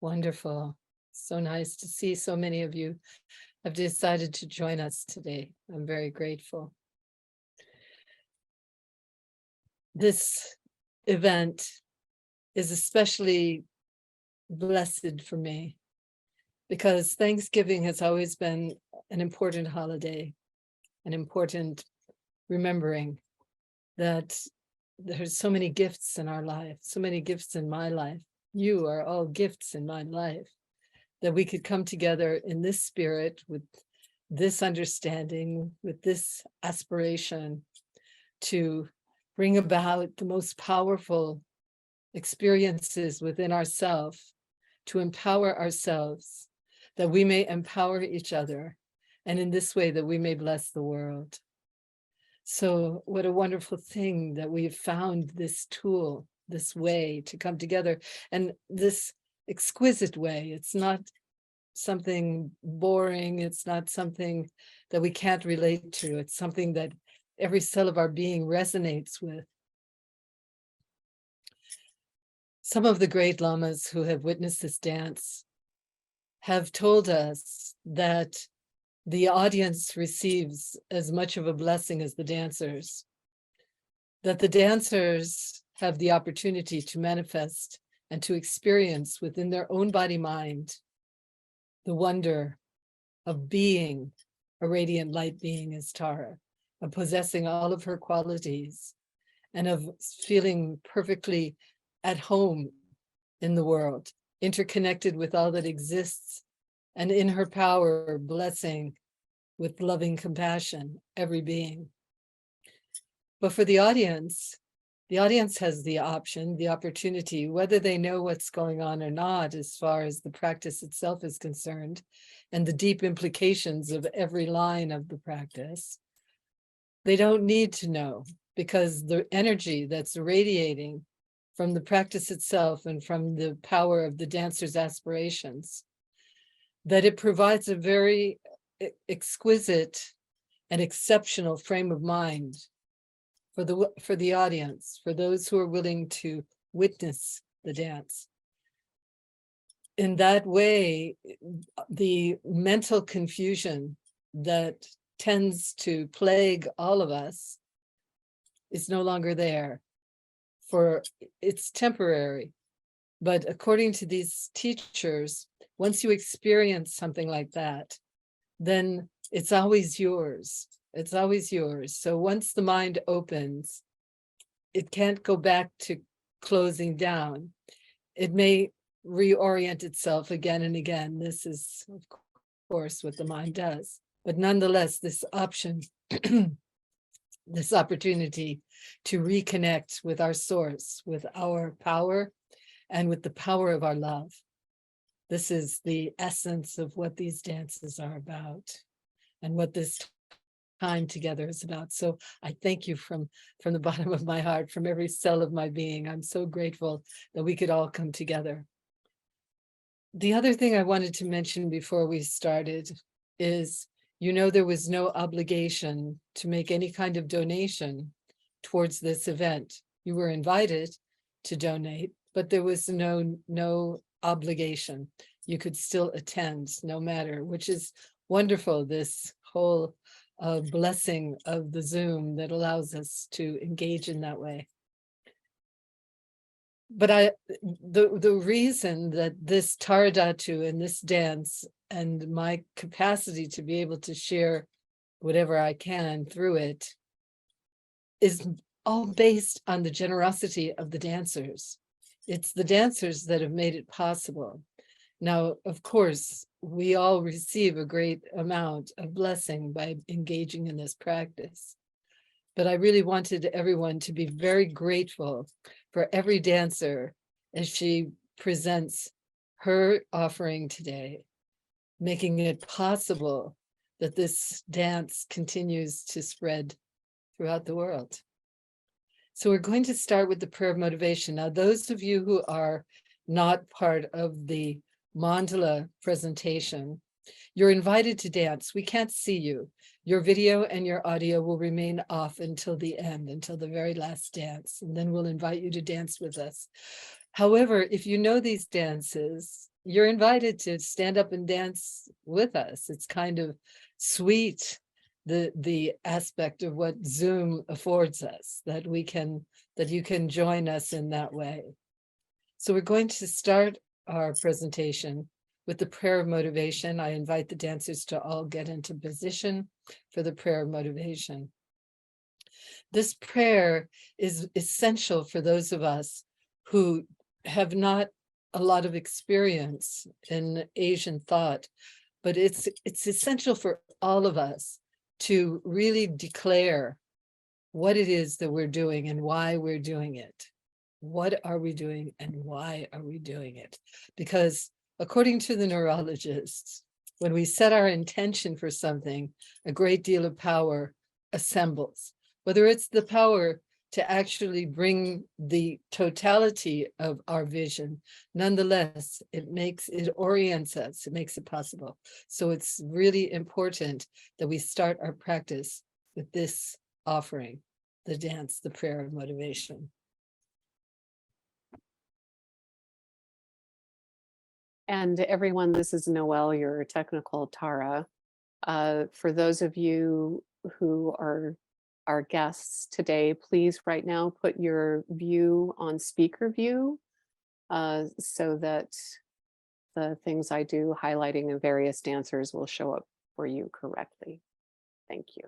Wonderful. So nice to see so many of you have decided to join us today. I'm very grateful. This event is especially blessed for me because Thanksgiving has always been an important holiday, an important remembering that there's so many gifts in our life, so many gifts in my life. You are all gifts in my life, that we could come together in this spirit with this understanding, with this aspiration to bring about the most powerful experiences within ourselves, to empower ourselves, that we may empower each other, and in this way that we may bless the world. So what a wonderful thing that we've found this tool, this way to come together, and this exquisite way. It's not something boring. It's not something that we can't relate to. It's something that every cell of our being resonates with. Some of the great lamas who have witnessed this dance have told us that the audience receives as much of a blessing as the dancers, that the dancers have the opportunity to manifest and to experience within their own body-mind the wonder of being a radiant light being as Tara, of possessing all of her qualities, and of feeling perfectly at home in the world, interconnected with all that exists, and in her power, blessing with loving compassion every being. But for the audience has the option, the opportunity, whether they know what's going on or not, as far as the practice itself is concerned, and the deep implications of every line of the practice. They don't need to know, because the energy that's radiating from the practice itself and from the power of the dancer's aspirations, that it provides a very exquisite and exceptional frame of mind for the audience, for those who are willing to witness the dance. In that way, the mental confusion that tends to plague all of us is no longer there. For it's temporary. But according to these teachers, once you experience something like that, then it's always yours. It's always yours. So once the mind opens, it can't go back to closing down. It may reorient itself again and again. This is, of course, what the mind does. But nonetheless, this option, this opportunity to reconnect with our source, with our power, and with the power of our love. This is the essence of what these dances are about and what this time together is about. So I thank you from the bottom of my heart, from every cell of my being. I'm so grateful that we could all come together. The other thing I wanted to mention before we started is, there was no obligation to make any kind of donation towards this event. You were invited to donate, but there was no obligation. You could still attend no matter, which is wonderful, this whole blessing of the Zoom that allows us to engage in that way. But the reason that this Taradatu and this dance and my capacity to be able to share whatever I can through it is all based on the generosity of the dancers. It's the dancers that have made it possible. Now, of course, we all receive a great amount of blessing by engaging in this practice. But I really wanted everyone to be very grateful for every dancer as she presents her offering today, making it possible that this dance continues to spread throughout the world. So we're going to start with the prayer of motivation. Now, those of you who are not part of the Mandala presentation, you're invited to dance. We can't see you. Your video and your audio will remain off until the end, until the very last dance, and then we'll invite you to dance with us. However, if you know these dances, you're invited to stand up and dance with us. It's kind of sweet, the aspect of what Zoom affords us, that you can join us in that way. So we're going to start our presentation with the prayer of motivation. I invite the dancers to all get into position for the prayer of motivation. This prayer is essential for those of us who have not a lot of experience in Asian thought, but it's essential for all of us to really declare what it is that we're doing and why we're doing it. What are we doing and why are we doing it? Because according to the neurologists, when we set our intention for something, a great deal of power assembles, whether it's the power to actually bring the totality of our vision. Nonetheless, it orients us, it makes it possible. So it's really important that we start our practice with this offering, the dance, the prayer of motivation. And everyone, this is Noelle, your technical Tara. For those of you who are our guests today, please right now put your view on speaker view so that the things I do highlighting the various dancers will show up for you correctly. Thank you.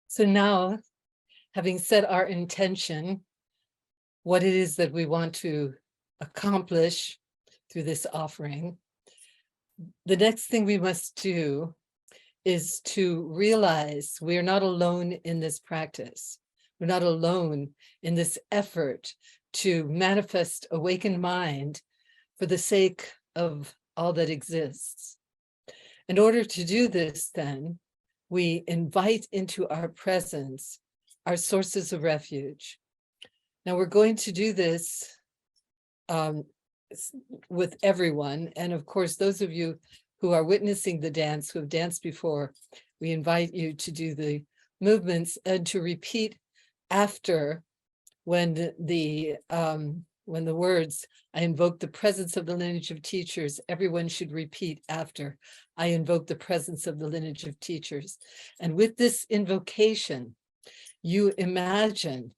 So now, having set our intention, what it is that we want to accomplish through this offering, the next thing we must do is to realize we are not alone in this practice. We're not alone in this effort to manifest awakened mind for the sake of all that exists. In order to do this, then, we invite into our presence our sources of refuge. Now we're going to do this with everyone. And of course, those of you who are witnessing the dance, who have danced before, we invite you to do the movements and to repeat after when the words, I invoke the presence of the lineage of teachers, everyone should repeat after, I invoke the presence of the lineage of teachers. And with this invocation, you imagine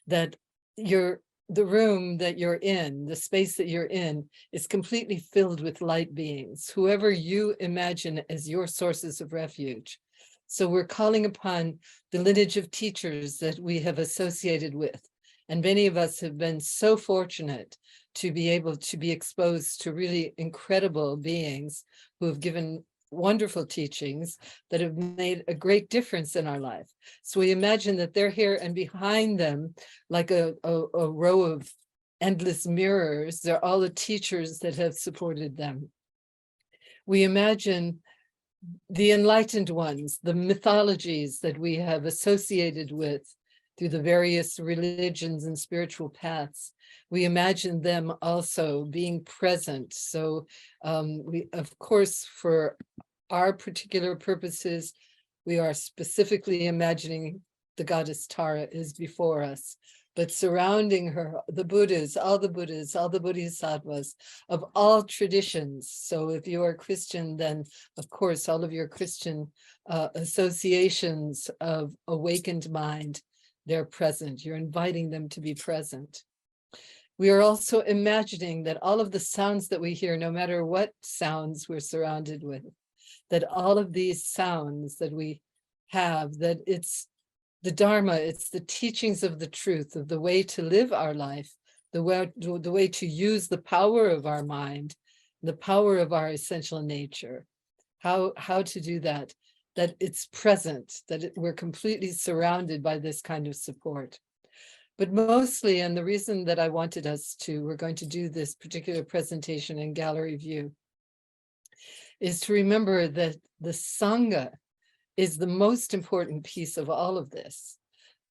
that the room that you're in, the space that you're in, is completely filled with light beings, whoever you imagine as your sources of refuge. So we're calling upon the lineage of teachers that we have associated with. And many of us have been so fortunate to be able to be exposed to really incredible beings who have given wonderful teachings that have made a great difference in our life. So we imagine that they're here, and behind them, like a row of endless mirrors, they're all the teachers that have supported them. We imagine the enlightened ones, the mythologies that we have associated with through the various religions and spiritual paths. We imagine them also being present. So we, of course, for our particular purposes, we are specifically imagining the goddess Tara is before us, but surrounding her, the Buddhas, all the Bodhisattvas of all traditions. So if you are Christian, then of course, all of your Christian associations of awakened mind, they're present. You're inviting them to be present. We are also imagining that all of the sounds that we hear, no matter what sounds we're surrounded with, that all of these sounds that we have, that it's the Dharma, it's the teachings of the truth, of the way to live our life, the way to use the power of our mind, the power of our essential nature, how to do that, that it's present, that we're completely surrounded by this kind of support. But mostly, and the reason that I wanted us to, we're going to do this particular presentation in gallery view, is to remember that the Sangha is the most important piece of all of this,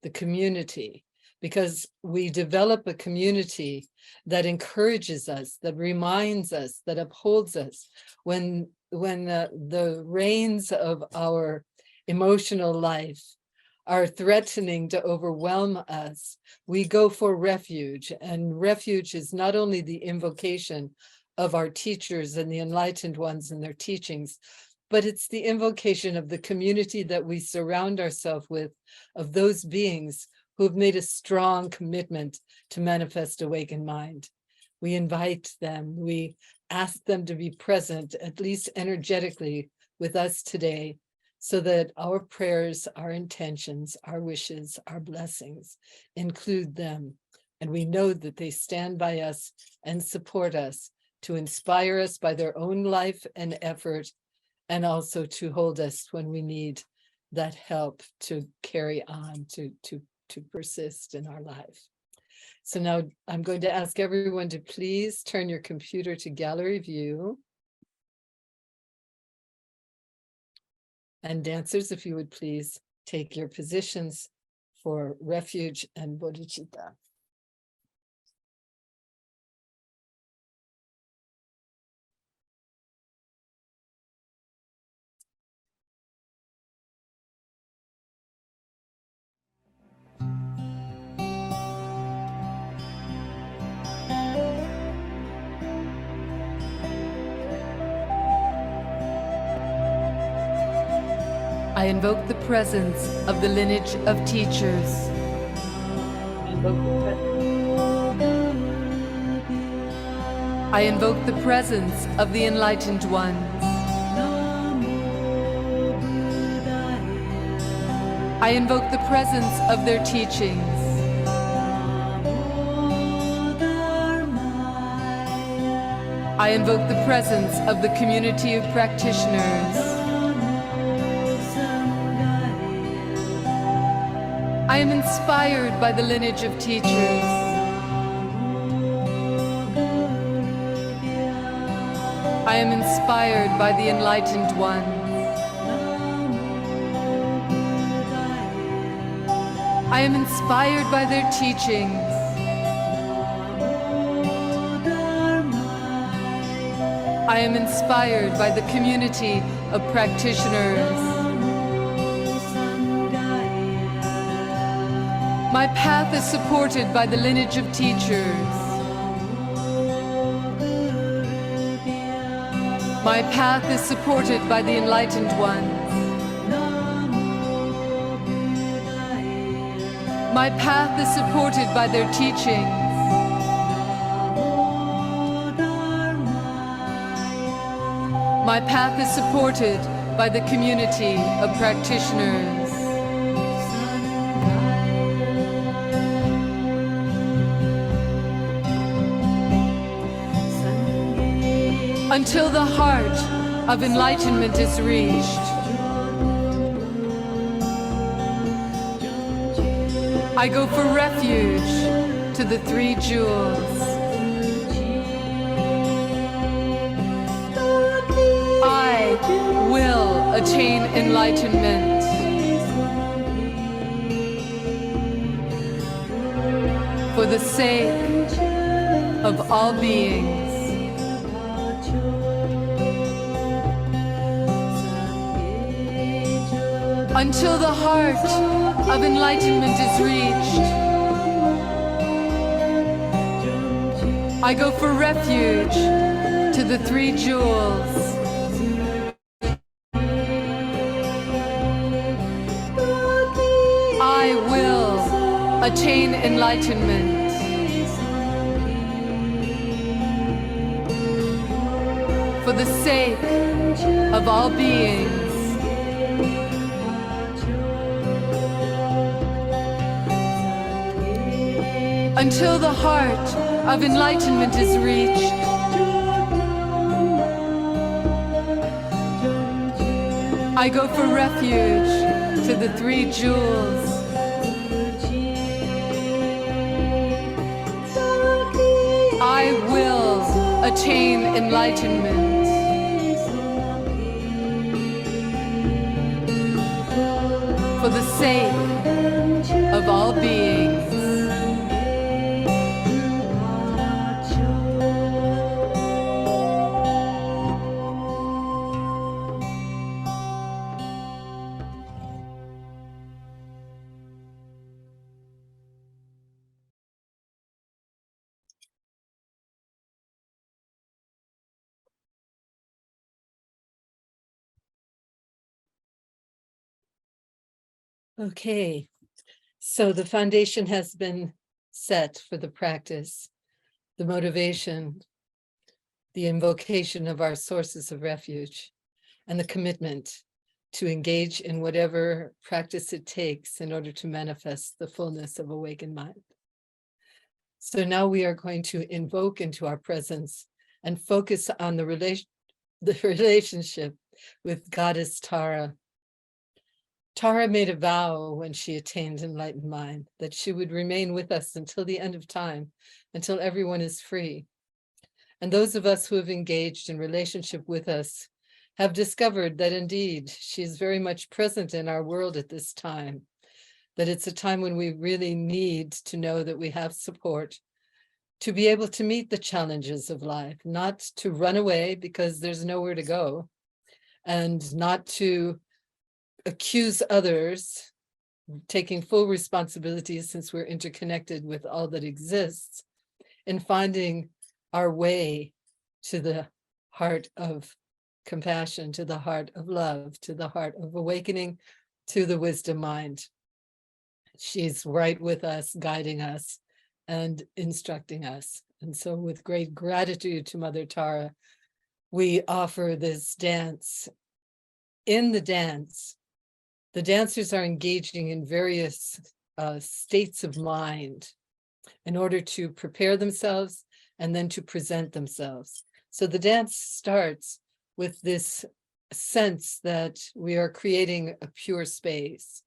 the community, because we develop a community that encourages us, that reminds us, that upholds us. When the reins of our emotional life are threatening to overwhelm us, we go for refuge. And refuge is not only the invocation of our teachers and the enlightened ones and their teachings, but it's the invocation of the community that we surround ourselves with, of those beings who have made a strong commitment to manifest awakened mind. We invite them, we ask them to be present, at least energetically, with us today, so that our prayers, our intentions, our wishes, our blessings include them. And we know that they stand by us and support us to inspire us by their own life and effort, and also to hold us when we need that help to carry on, to persist in our life. So now I'm going to ask everyone to please turn your computer to gallery view. And dancers, if you would please take your positions for refuge and bodhicitta. I invoke the presence of the lineage of teachers. I invoke the presence of the enlightened ones. I invoke the presence of their teachings. I invoke the presence of the community of practitioners. am inspired by the lineage of teachers. I am inspired by the enlightened ones. I am inspired by their teachings. I am inspired by the community of practitioners. My path is supported by the lineage of teachers. My path is supported by the enlightened ones. My path is supported by their teachings. My path is supported by the community of practitioners. Until the heart of enlightenment is reached, I go for refuge to the three jewels. I will attain enlightenment. For the sake of all beings. Until the heart of enlightenment is reached, I go for refuge to the three jewels. I will attain enlightenment. For the sake of all beings. Until the heart of enlightenment is reached, I go for refuge to the three jewels. I will attain enlightenment. For the sake of all beings. Okay, so the foundation has been set for the practice, the motivation, the invocation of our sources of refuge, and the commitment to engage in whatever practice it takes in order to manifest the fullness of awakened mind. So now we are going to invoke into our presence and focus on the relationship with Goddess Tara. Tara made a vow when she attained enlightened mind that she would remain with us until the end of time, until everyone is free. And those of us who have engaged in relationship with us have discovered that indeed she is very much present in our world at this time, that it's a time when we really need to know that we have support to be able to meet the challenges of life, not to run away because there's nowhere to go, and not to accuse others, taking full responsibility since we're interconnected with all that exists, in finding our way to the heart of compassion, to the heart of love, to the heart of awakening, to the wisdom mind. She's right with us, guiding us and instructing us. And so with great gratitude to Mother Tara, we offer this dance. In the dance, the dancers are engaging in various states of mind in order to prepare themselves and then to present themselves. So the dance starts with this sense that we are creating a pure space.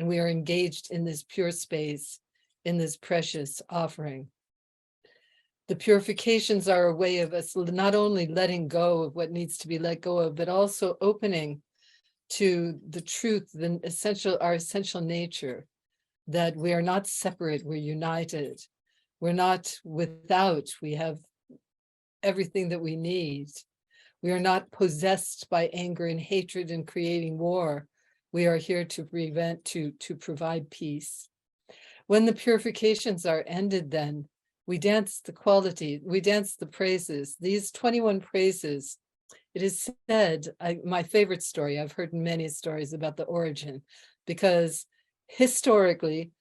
and we are engaged in this pure space, in this precious offering. The purifications are a way of us not only letting go of what needs to be let go of, but also opening to the truth, our essential nature, that we are not separate, we're united. We're not without, we have everything that we need. We are not possessed by anger and hatred and creating war. We are here to provide peace. When the purifications are ended, then we dance the praises, these 21 praises. It is said, my favorite story, I've heard many stories about the origin, because historically,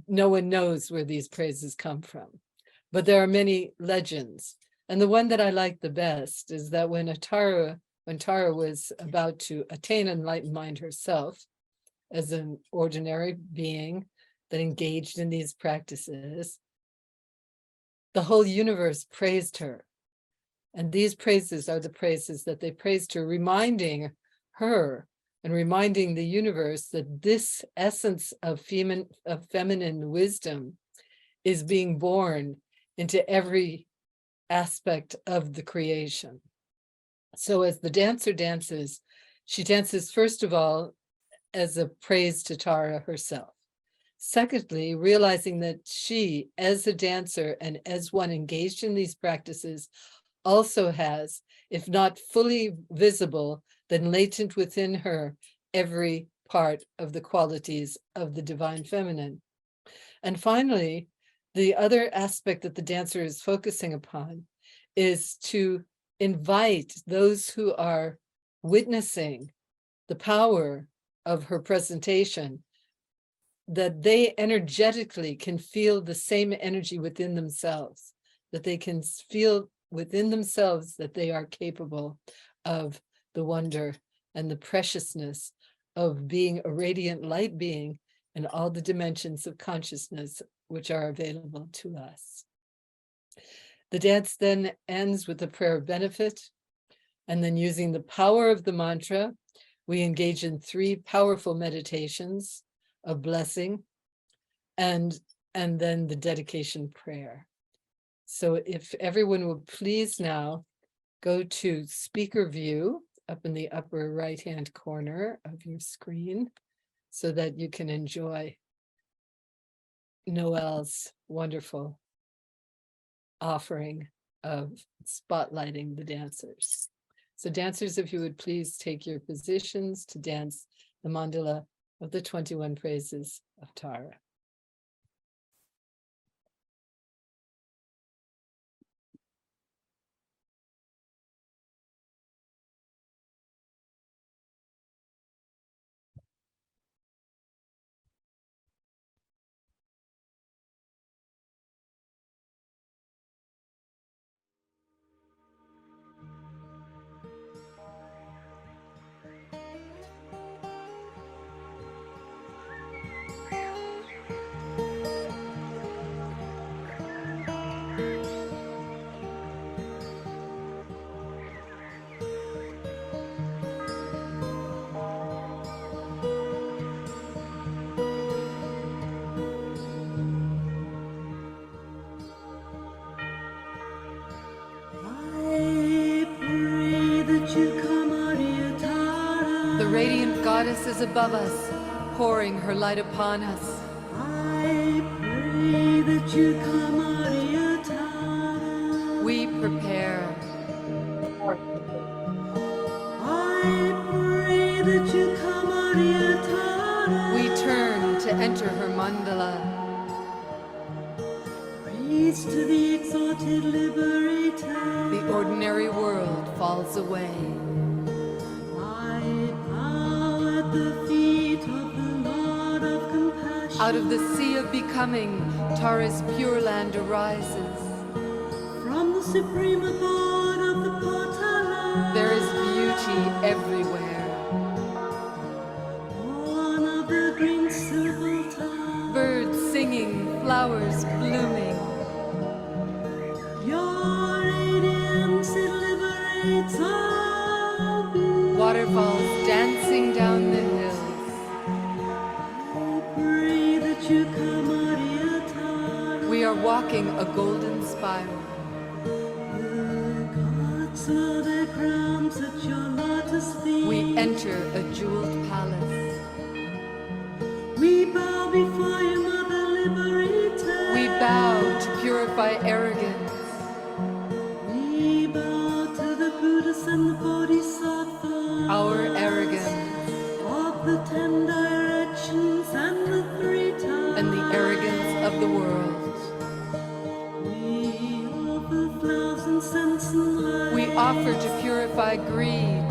no one knows where these praises come from. But there are many legends. And the one that I like the best is that when Tara was about to attain enlightened mind herself, as an ordinary being that engaged in these practices, the whole universe praised her. And these praises are the praises that they praised her, reminding her and reminding the universe that this essence of feminine wisdom is being born into every aspect of the creation. So as the dancer dances, she dances first of all as a praise to Tara herself. Secondly, realizing that she, as a dancer and as one engaged in these practices, also has, if not fully visible, then latent within her, every part of the qualities of the divine feminine. And finally, the other aspect that the dancer is focusing upon is to invite those who are witnessing the power of her presentation, that they energetically can feel the same energy within themselves, that they can feel within themselves that they are capable of the wonder and the preciousness of being a radiant light being in all the dimensions of consciousness which are available to us. The dance then ends with a prayer of benefit, and then using the power of the mantra, we engage in 3 powerful meditations of blessing, and then the dedication prayer. So if everyone will please now go to speaker view up in the upper right-hand corner of your screen so that you can enjoy Noel's wonderful offering of spotlighting the dancers. So dancers, if you would please take your positions to dance the mandala of the 21 praises of Tara. The radiant goddess is above us, pouring her light upon us. I pray that you come, Maria Tara. We prepare. I pray that you come, Maria Tara. We turn to enter her mandala. Praise to the exalted liberator. The ordinary world falls away. I bow at the feet of the Lord of compassion. Out of the sea of becoming, Tara's pure land arises. From the supreme abode of the Potala. There is beauty everywhere. Born of the green silver. Birds singing, flowers blooming. Your radiance, it liberates all beings. Waterfalls dancing down the hills. I walking a golden spiral. The gods wear their crowns at your lotus feet. We enter a jeweled palace. We bow before you, Mother Liberator. We bow to purify arrogance. We bow to the Buddhas and the Bodhisattvas. Our arrogance Of the 10 directions and the 3 times. and the arrogance of the world. We offer flowers and scents and light. We offer to purify greed.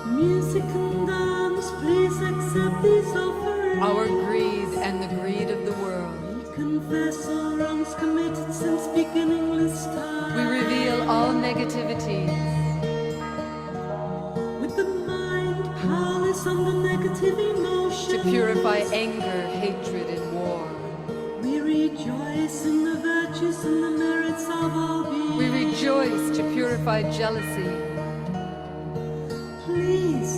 Music and dance, please accept these offerings. Our greed and the greed of the world. We confess all wrongs committed since beginning this time. We reveal all negativities. With the mind powerless under negative emotion. To purify anger, hatred, and war. We rejoice in the virtues and the merits of our being. We rejoice to purify jealousy. Please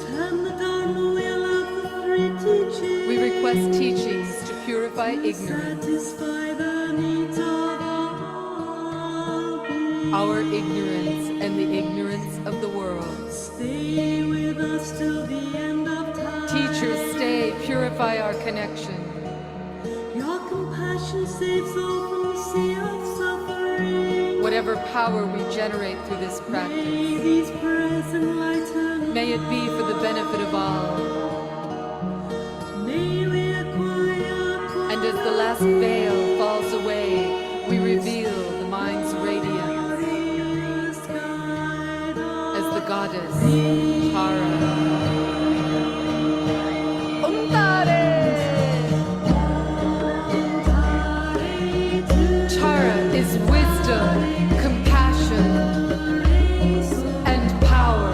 turn the Dharma wheel of the 3 teachings. We request teachings to purify to ignorance. satisfy the needs of all beings. Our ignorance and the ignorance of the world. Stay with us till the end of time. Teachers, stay, purify our connection. Your compassion saves all from the sea of suffering. Whatever power we generate through this May practice, these prayers enlighten. may it be for the benefit of all. May we acquire. And as the last veil falls away, we reveal the mind's radiance glorious guide as the of goddess Tara. Tara is wisdom, compassion, and power.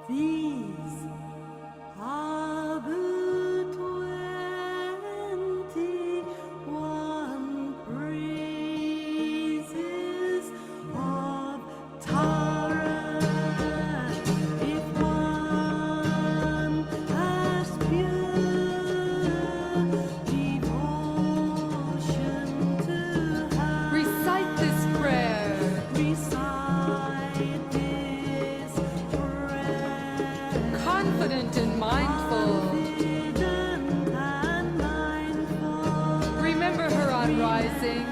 These are the 21 praises of Tara. If one has pure devotion to her, Recite this prayer. recite this prayer. Confident and mindful. Confident and mindful. Remember her on rising,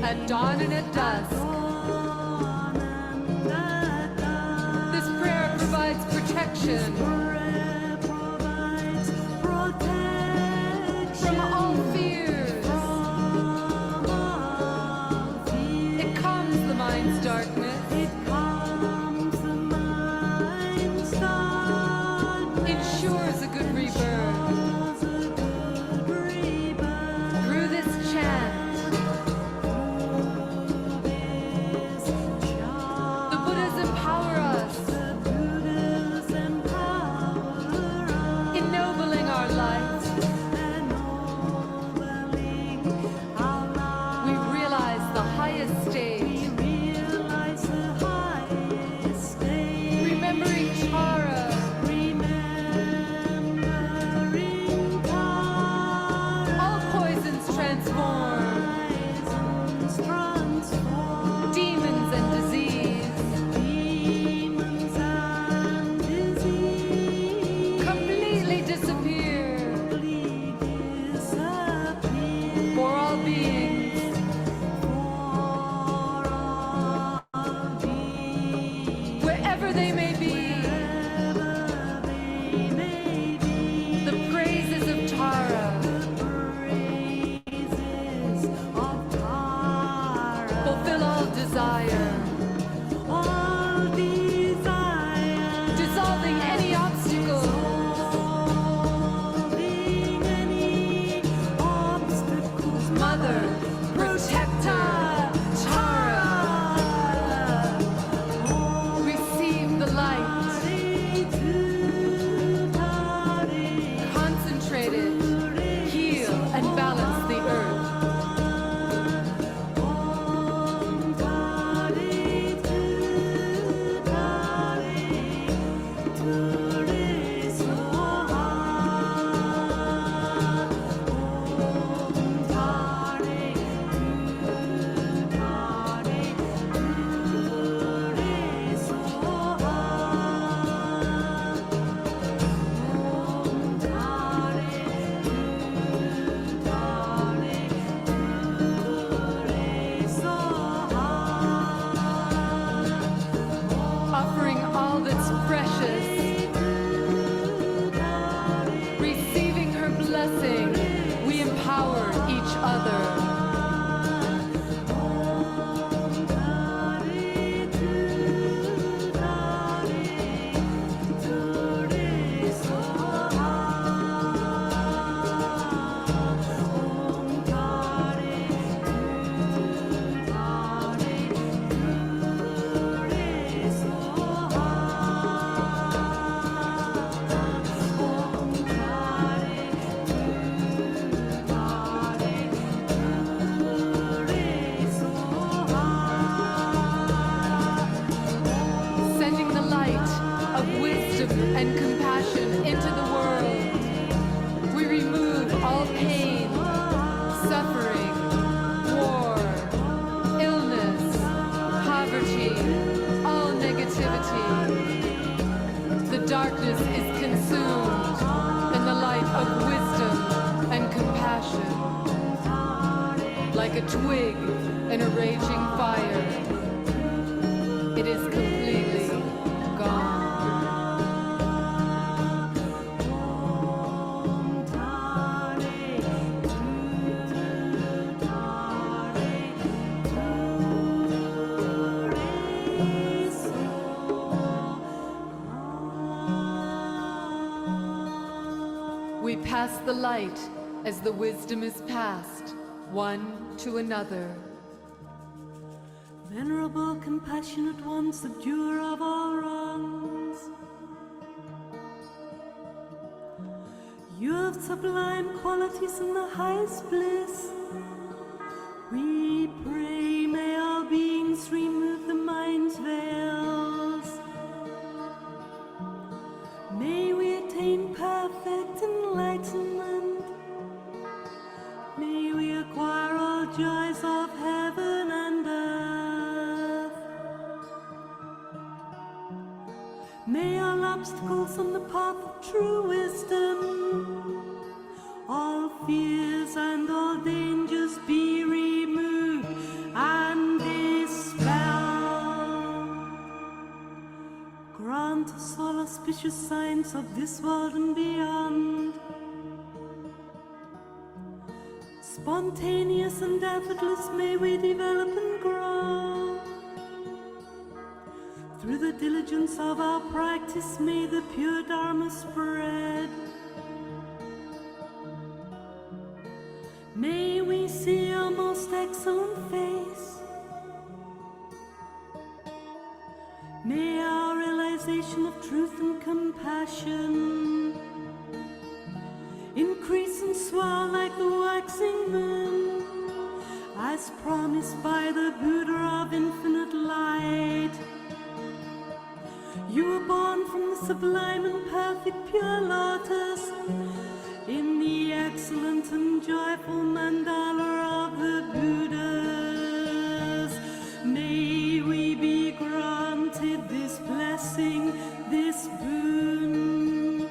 at dawn and at dusk. This prayer provides protection from all fears. It calms the mind's darkness, ensures a good rebirth. Through this chant, the Buddhas empower us, ennobling our life. We realize the highest stage, remembering Tara, all poisons transform, demons and disease, completely disappear for all beings. Wherever they may be, the praises of Tara fulfill all desire, dissolving any obstacle, Mother, Protector, Tara. Receive the light, concentrate it, heal and balance the earth. Offering all that's precious, receiving her blessing, we empower each other. Sending the light of wisdom and compassion into the world, we remove all pain, suffering, war, illness, poverty, all negativity. The darkness is consumed in the light of wisdom and compassion. Like a twig in a raging fire, it is completely gone. We pass the light as the wisdom is passed, one to another. venerable, compassionate one, subduer of all wrongs. You have sublime qualities in the highest bliss. We pray, may all beings remove the mind's veils. May we attain perfect enlightenment. May we acquire all joys of heaven and earth. May all obstacles on the path of true wisdom, all fears and all dangers be removed and dispelled. Grant us all auspicious signs of this world and beyond. Spontaneous and effortless may we develop and grow. Through the diligence of our practice may the pure Dharma spread. May we see your most excellent face. May our realization of truth and compassion increase and swell like the waxing moon, as promised by the Buddha of infinite light. You were born from the sublime and perfect pure lotus, in the excellent and joyful mandala of the Buddhas. May we be granted this blessing, this boon.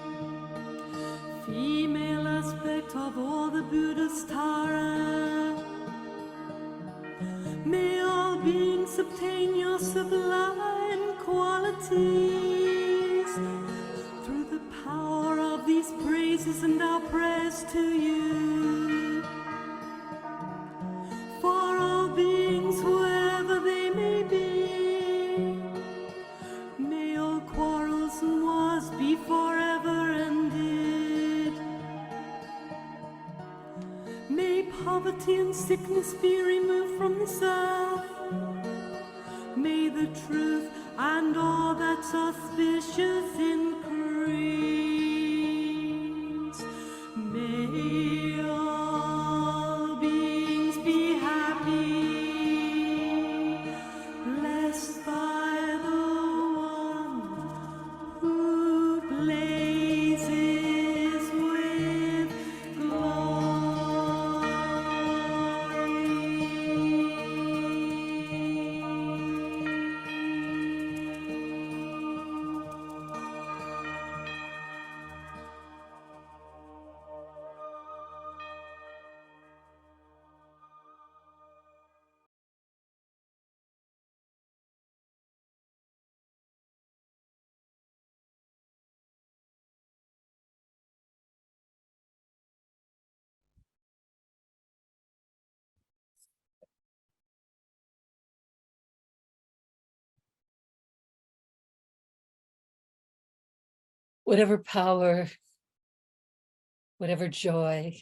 Female aspect of all the Buddhas, Tara. May all beings obtain your sublime qualities through the power of these praises and our prayers to you. For all beings, wherever they may be, may all quarrels and wars be forever ended. May poverty and sickness be removed from this earth. May the truth and all that's auspicious increase. May all beings be happy, blessed by the one who blazes with glory. Whatever power, whatever joy,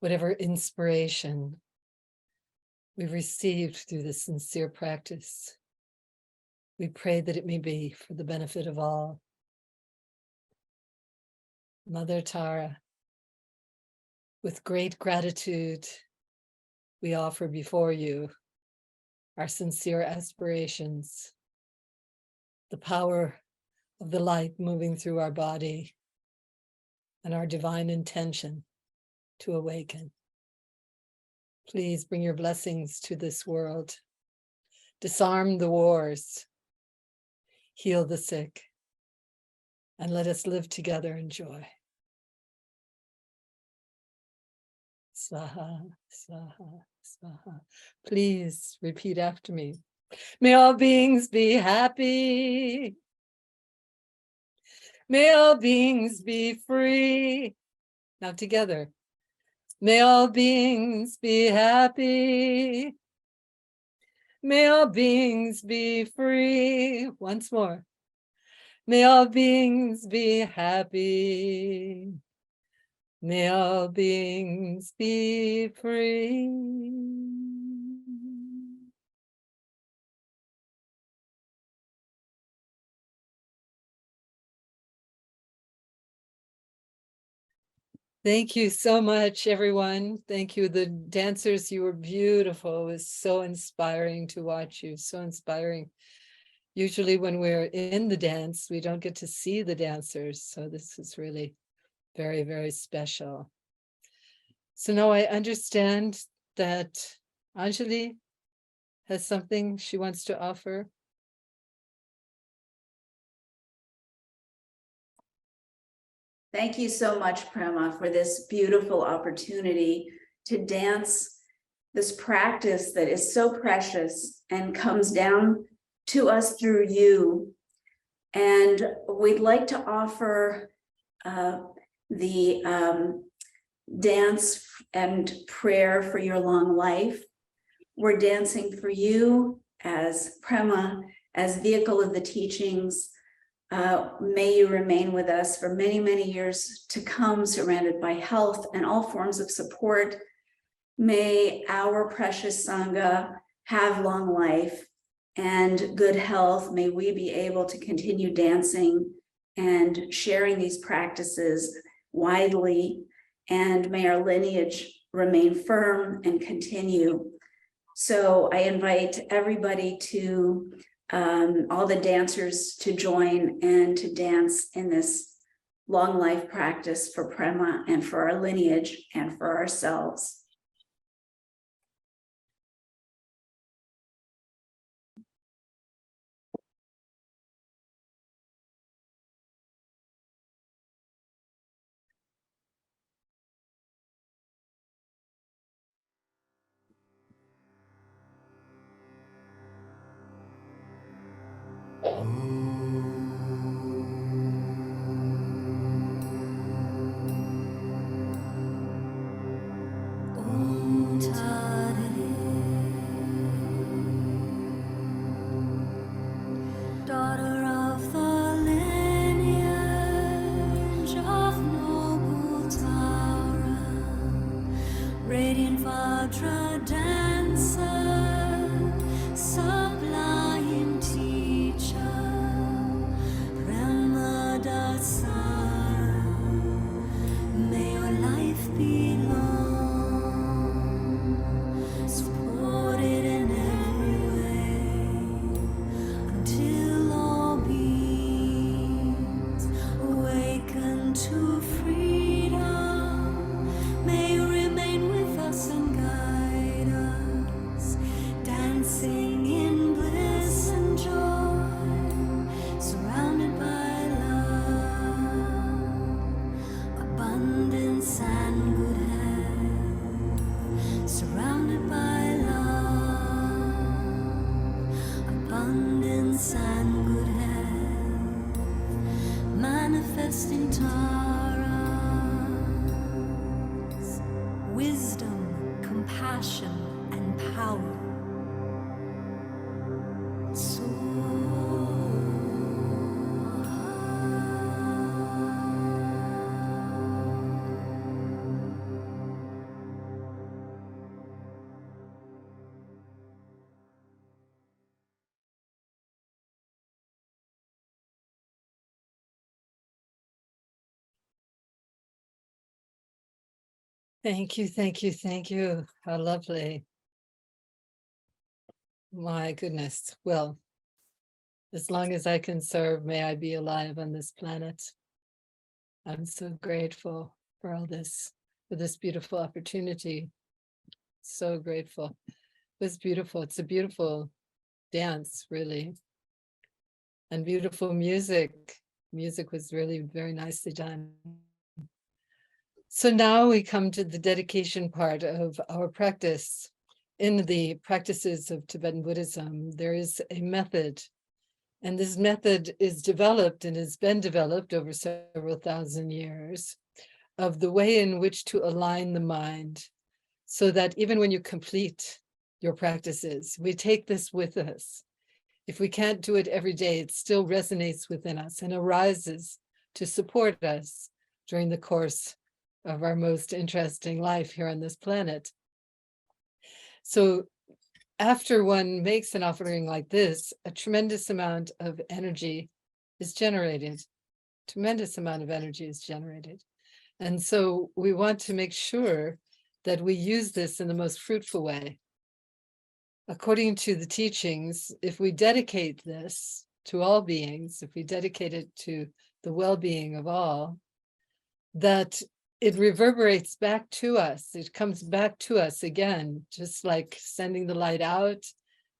whatever inspiration we've received through this sincere practice, we pray that it may be for the benefit of all. Mother Tara, with great gratitude, we offer before you our sincere aspirations, the power of the light moving through our body, and our divine intention to awaken. Please bring your blessings to this world. Disarm the wars, heal the sick, and let us live together in joy. Swaha, swaha, swaha. Please repeat after me. May all beings be happy. May all beings be free. Now together. May all beings be happy. May all beings be free. Once more. May all beings be happy. May all beings be free. Thank you so much, everyone. Thank you. The dancers, you were beautiful. It was so inspiring to watch you, so inspiring. Usually when we're in the dance, we don't get to see the dancers. So this is really very, very special. So now I understand that Anjali has something she wants to offer. Thank you so much, Prema, for this beautiful opportunity to dance this practice that is so precious and comes down to us through you. And we'd like to offer the dance and prayer for your long life. We're dancing for you as Prema, as vehicle of the teachings. May you remain with us for many, many years to come, surrounded by health and all forms of support. May our precious Sangha have long life and good health. May we be able to continue dancing and sharing these practices widely. And may our lineage remain firm and continue. So I invite everybody to all the dancers to join and to dance in this long life practice for Prema and for our lineage and for ourselves. Daughter of the lineage of noble Tara, radiant Vajra dancer, sublime teacher, Prema Dasara, may your life be long, supported in every way, until all beings awaken to freedom. May you remain with us and guide us, dancing in bliss and joy, surrounded by love, abundance and good health, surrounded by love, abundance and good health, manifesting Taras, wisdom, compassion, and power. Thank you, thank you, thank you. How lovely. My goodness. Well, as long as I can serve, may I be alive on this planet. I'm so grateful for all this, for this beautiful opportunity. So grateful. It was beautiful. It's a beautiful dance, really. And beautiful music. Music was really very nicely done. So now we come to the dedication part of our practice. In the practices of Tibetan Buddhism, there is a method, and this method is developed and has been developed over several thousand years, of the way in which to align the mind, so that even when you complete your practices, we take this with us. If we can't do it every day, it still resonates within us and arises to support us during the course of our most interesting life here on this planet. So after one makes an offering like this, a tremendous amount of energy is generated. Tremendous amount of energy is generated. And so we want to make sure that we use this in the most fruitful way. According to the teachings, if we dedicate this to all beings, if we dedicate it to the well-being of all, that it reverberates back to us. It comes back to us again, just like sending the light out,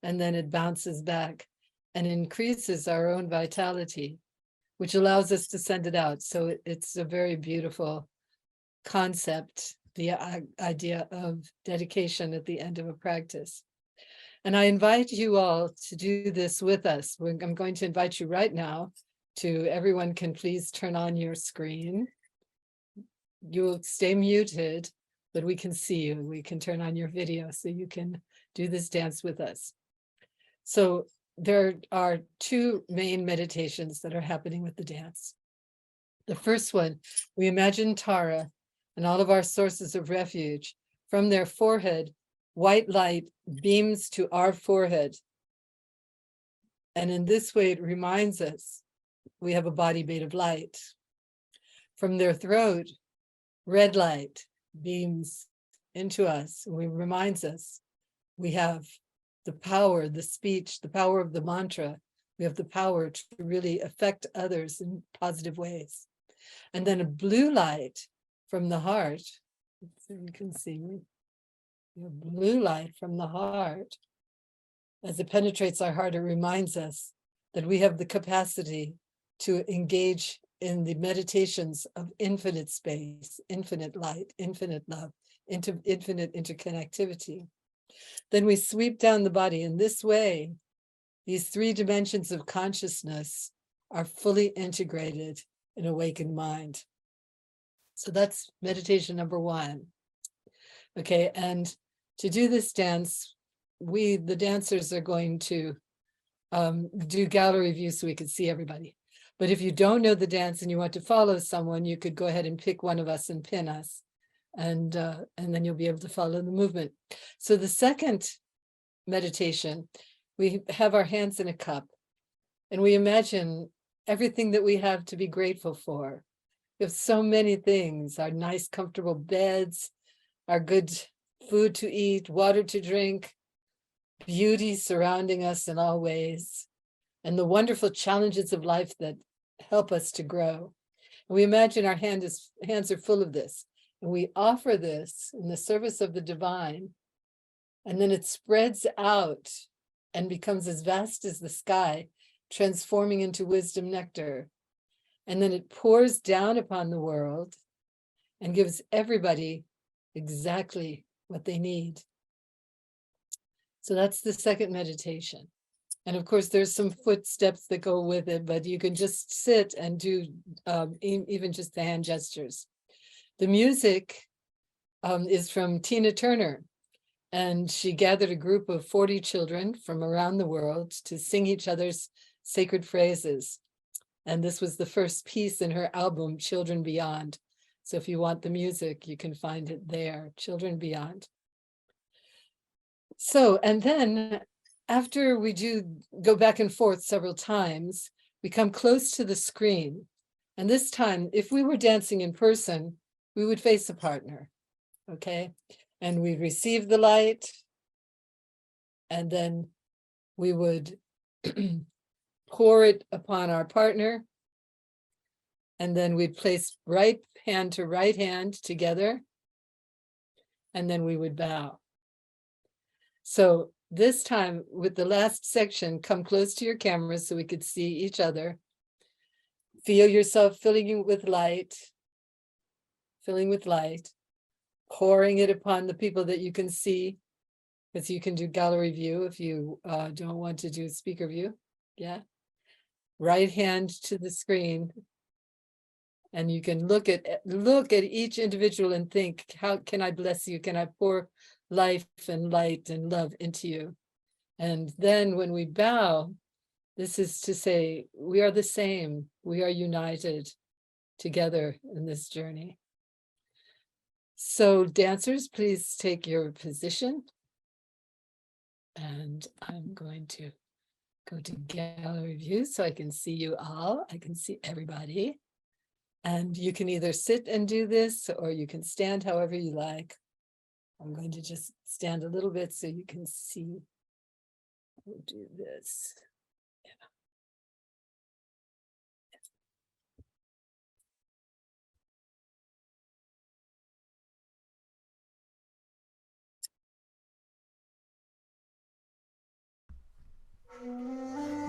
and then it bounces back and increases our own vitality, which allows us to send it out. So it's a very beautiful concept, the idea of dedication at the end of a practice. And I invite you all to do this with us. I'm going to invite you right now to, everyone can please turn on your screen. You'll stay muted, but we can see you. We can turn on your video so you can do this dance with us. So there are two main meditations that are happening with the dance. The first one, we imagine Tara and all of our sources of refuge. From their forehead, white light beams to our forehead. And in this way, it reminds us we have a body made of light. From their throat, red light beams into us. And it reminds us we have the power, the speech, the power of the mantra. We have the power to really affect others in positive ways. And then a blue light from the heart. So you can see me. Blue light from the heart. As it penetrates our heart, it reminds us that we have the capacity to engage in the meditations of infinite space, infinite light, infinite love, infinite interconnectivity. Then we sweep down the body. In this way, these three dimensions of consciousness are fully integrated in awakened mind. So that's meditation number one. Okay, and to do this dance, the dancers are going to do gallery view so we can see everybody. But if you don't know the dance and you want to follow someone, you could go ahead and pick one of us and pin us. And then you'll be able to follow the movement. So the second meditation, we have our hands in a cup and we imagine everything that we have to be grateful for. We have so many things, our nice, comfortable beds, our good food to eat, water to drink, beauty surrounding us in all ways, and the wonderful challenges of life that help us to grow. And we imagine our hands are full of this, and we offer this in the service of the divine, and then it spreads out and becomes as vast as the sky, transforming into wisdom nectar. And then it pours down upon the world and gives everybody exactly what they need. So that's the second meditation. And of course, there's some footsteps that go with it, but you can just sit and do even just the hand gestures. The music is from Tina Turner, and she gathered a group of 40 children from around the world to sing each other's sacred phrases. And this was the first piece in her album, Children Beyond. So if you want the music, you can find it there, Children Beyond. So, and then after we do go back and forth several times, we come close to the screen. And this time, if we were dancing in person, we would face a partner, okay? And we'd receive the light, and then we would pour it upon our partner, and then we'd place right hand to right hand together, and then we would bow. So this time, with the last section, come close to your camera so we could see each other. Feel yourself filling with light, pouring it upon the people that you can see, because you can do gallery view if you don't want to do speaker view. Yeah. Right hand to the screen. And you can look at each individual and think, how can I bless you? Can I pour life and light and love into you? And then when we bow, this is to say, we are the same. We are united together in this journey. So dancers, please take your position. And I'm going to go to gallery view so I can see you all. I can see everybody. And you can either sit and do this, or you can stand however you like. I'm going to just stand a little bit so you can see. We'll do this.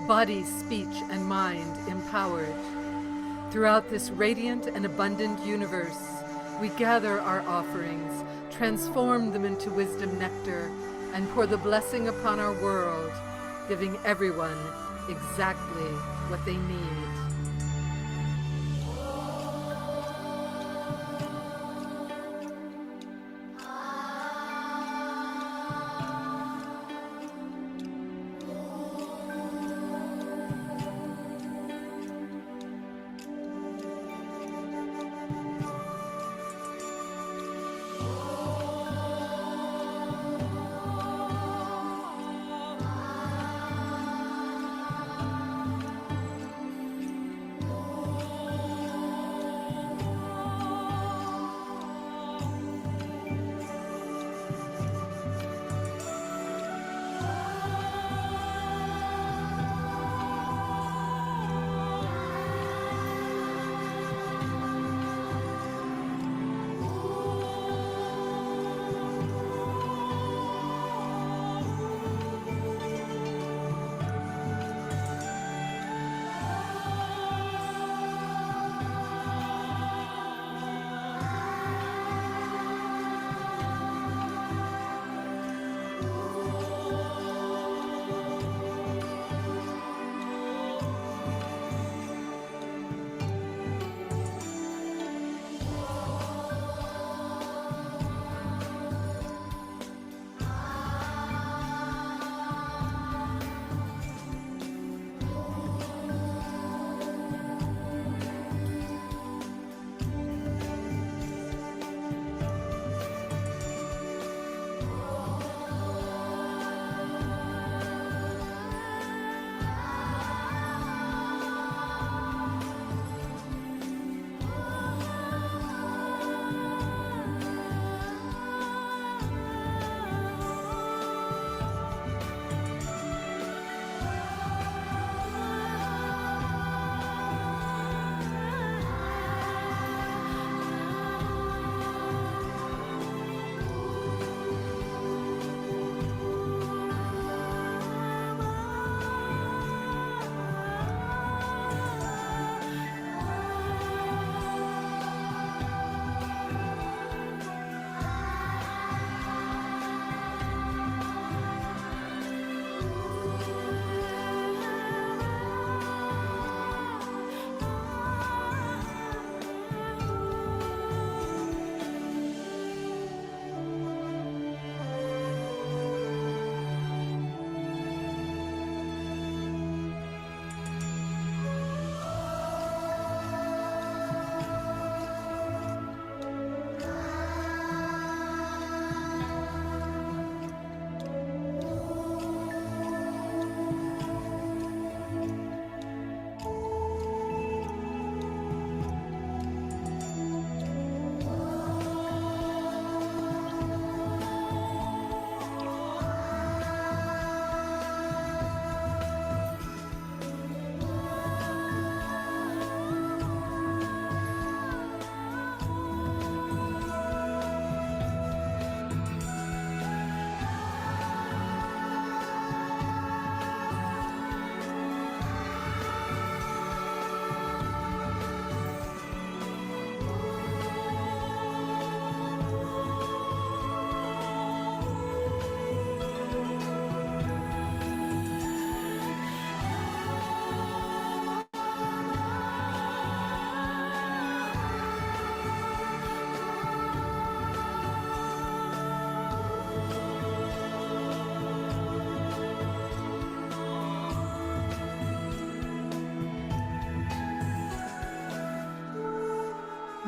Body, speech, and mind empowered. Throughout this radiant and abundant universe, we gather our offerings, transform them into wisdom nectar, and pour the blessing upon our world, giving everyone exactly what they need.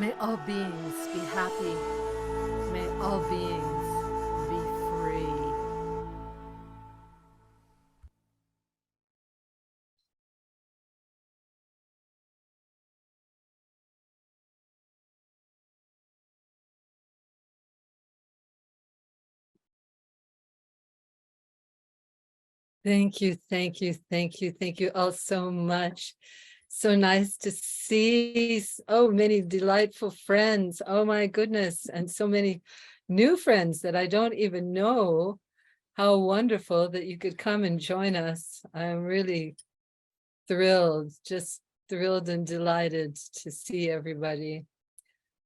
May all beings be happy. May all beings Thank you, thank you, thank you, thank you all so much. So nice to see so many delightful friends. Oh my goodness, and so many new friends that I don't even know. How wonderful that you could come and join us. I'm really thrilled, just thrilled and delighted to see everybody.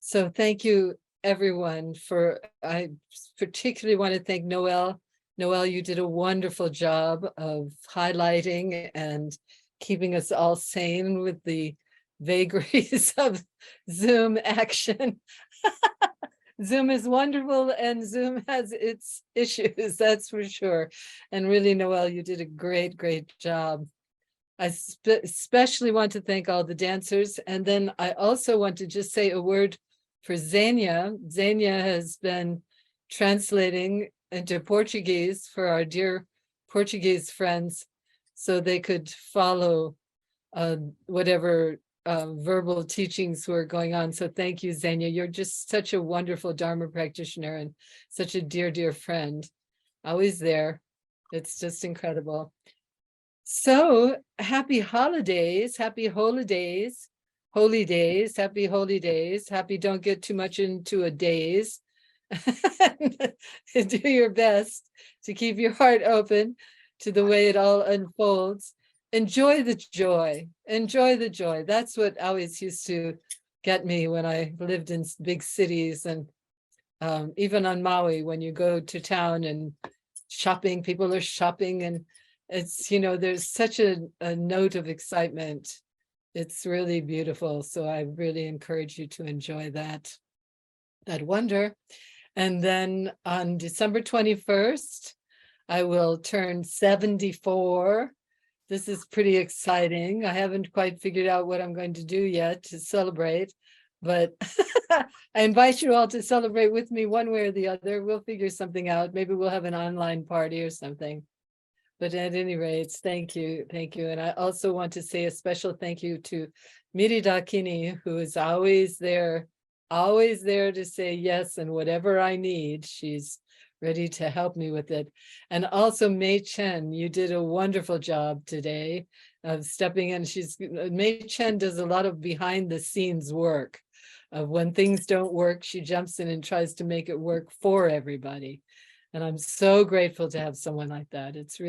So thank you, everyone, I particularly want to thank Noelle. Noelle, you did a wonderful job of highlighting and keeping us all sane with the vagaries of Zoom action. Zoom is wonderful and Zoom has its issues, that's for sure. And really, Noelle, you did a great, great job. I especially want to thank all the dancers. And then I also want to just say a word for Zenia. Zenia has been translating into Portuguese for our dear Portuguese friends so they could follow whatever verbal teachings were going on. So thank you, Zenia. You're just such a wonderful Dharma practitioner and such a dear, dear friend. Always there. It's just incredible. So happy holidays, happy holidays, holy days, happy holy days, happy don't get too much into a daze. Do your best to keep your heart open to the way it all unfolds. Enjoy the joy, enjoy the joy. That's what always used to get me when I lived in big cities and even on Maui, when you go to town and shopping, people are shopping and it's, there's such a note of excitement. It's really beautiful. So I really encourage you to enjoy that wonder. And then on December 21st, I will turn 74. This is pretty exciting. I haven't quite figured out what I'm going to do yet to celebrate, but I invite you all to celebrate with me one way or the other. We'll figure something out. Maybe we'll have an online party or something. But at any rate, thank you, thank you. And I also want to say a special thank you to Miri Dakini, who is always there to say yes, and whatever I need, she's ready to help me with it. And also Mei Chen, you did a wonderful job today of stepping in. Mei Chen does a lot of behind the scenes work of when things don't work, she jumps in and tries to make it work for everybody. And I'm so grateful to have someone like that. It's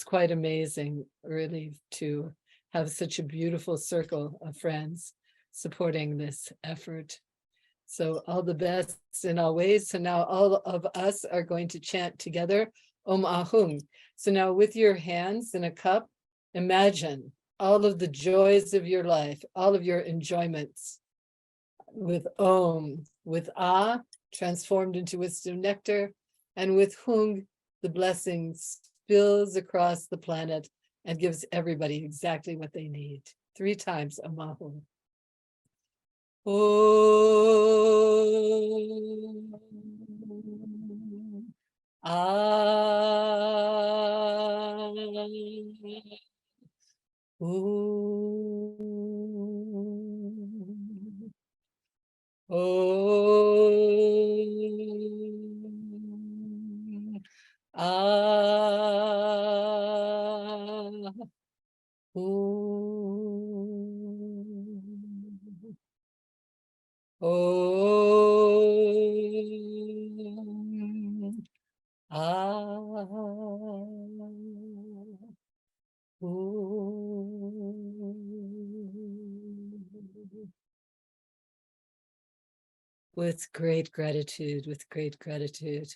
quite amazing, really, to have such a beautiful circle of friends supporting this effort. So all the best in all ways. So now all of us are going to chant together, Om Ahung. So now with your hands in a cup, imagine all of the joys of your life, all of your enjoyments with Om, with Ah, transformed into wisdom nectar, and with Hung, the blessing spills across the planet and gives everybody exactly what they need. 3 times Om Ahung. Om Ah Om Om Ah Om Om Ah Om. With great gratitude, with great gratitude.